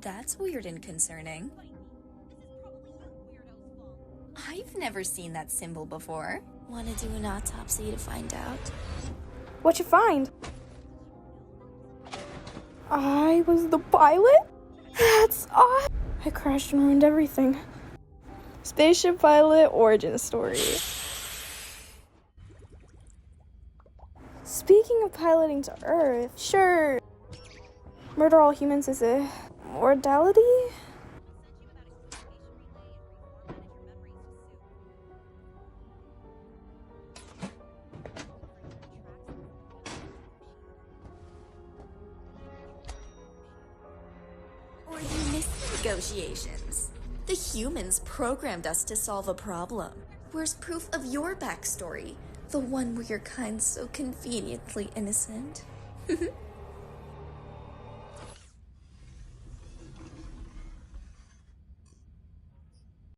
That's weird and concerning. I've never seen that symbol before. Want to do an autopsy to find out? What'd you find? I was the pilot? That's odd. I crashed and ruined everything. Spaceship pilot origin story. Speaking of piloting to Earth, sure. Murder all humans is a mortality? Or you missed negotiations. The humans programmed us to solve a problem. Where's proof of your backstory? The one where your kind's so conveniently innocent.